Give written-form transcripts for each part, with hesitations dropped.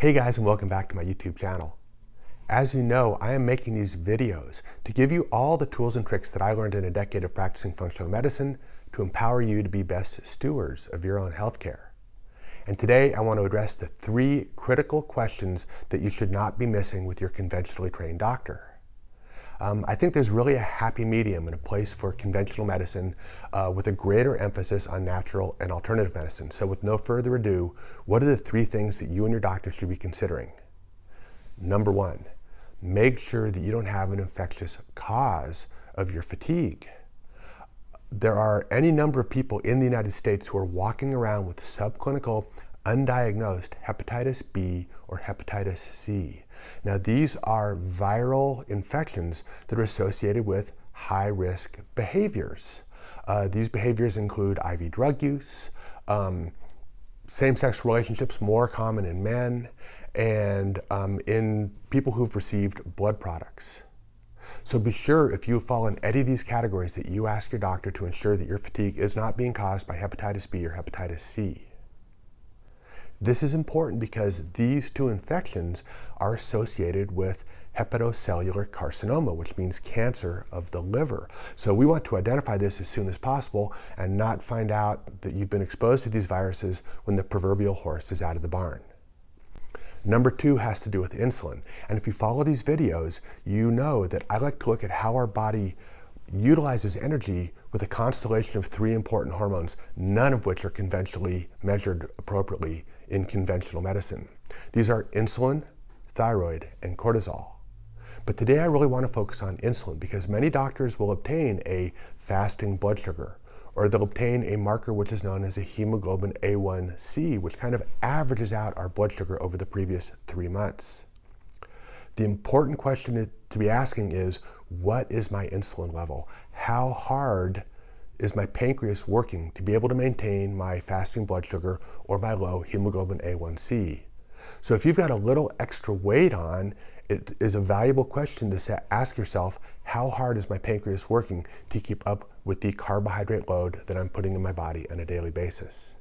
Hey guys, and welcome back to my YouTube channel. As you know, I am making these videos to give you all the tools and tricks that I learned in a decade of practicing functional medicine to empower you to be best stewards of your own healthcare. And today I want to address the 3 critical questions that you should not be missing with your conventionally trained doctor. I think there's really a happy medium and a place for conventional medicine with a greater emphasis on natural and alternative medicine. So with no further ado, what are the 3 things that you and your doctor should be considering? Number 1, make sure that you don't have an infectious cause of your fatigue. There are any number of people in the United States who are walking around with subclinical, undiagnosed hepatitis B or hepatitis C. Now, these are viral infections that are associated with high-risk behaviors. These behaviors include IV drug use, same-sex relationships, more common in men, and in people who've received blood products. So be sure, if you fall in any of these categories, that you ask your doctor to ensure that your fatigue is not being caused by hepatitis B or hepatitis C. This is important because these 2 infections are associated with hepatocellular carcinoma, which means cancer of the liver. So we want to identify this as soon as possible and not find out that you've been exposed to these viruses when the proverbial horse is out of the barn. Number 2 has to do with insulin. And if you follow these videos, you know that I like to look at how our body utilizes energy with a constellation of 3 important hormones, none of which are conventionally measured appropriately in conventional medicine. These are insulin, thyroid, and cortisol. But today I really want to focus on insulin because many doctors will obtain a fasting blood sugar, or they'll obtain a marker which is known as a hemoglobin A1C, which kind of averages out our blood sugar over the previous 3 months. The important question to be asking is, what is my insulin level? How hard is my pancreas working to be able to maintain my fasting blood sugar or my low hemoglobin A1C? So if you've got a little extra weight on, it is a valuable question to ask yourself, how hard is my pancreas working to keep up with the carbohydrate load that I'm putting in my body on a daily basis?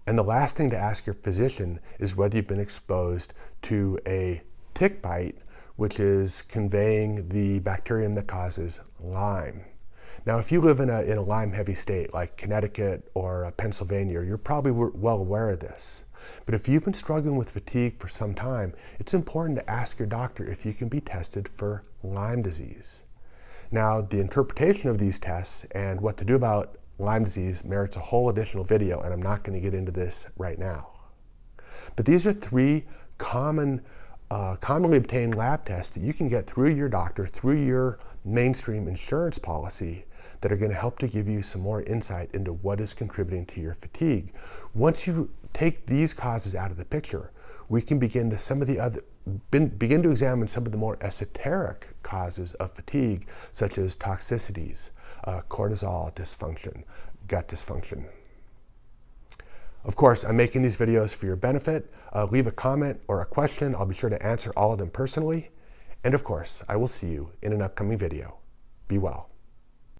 And the last thing to ask your physician is whether you've been exposed to a tick bite, which is conveying the bacterium that causes Lyme. Now, if you live in a Lyme-heavy state like Connecticut or Pennsylvania, you're probably well aware of this. But if you've been struggling with fatigue for some time, it's important to ask your doctor if you can be tested for Lyme disease. Now, the interpretation of these tests and what to do about Lyme disease merits a whole additional video, and I'm not going to get into this right now. But these are 3 commonly obtained lab tests that you can get through your doctor, through your mainstream insurance policy, that are going to help to give you some more insight into what is contributing to your fatigue. Once you take these causes out of the picture, we can begin to examine some of the more esoteric causes of fatigue, such as toxicities, cortisol dysfunction, gut dysfunction. Of course, I'm making these videos for your benefit. Leave a comment or a question. I'll be sure to answer all of them personally. And of course, I will see you in an upcoming video. Be well.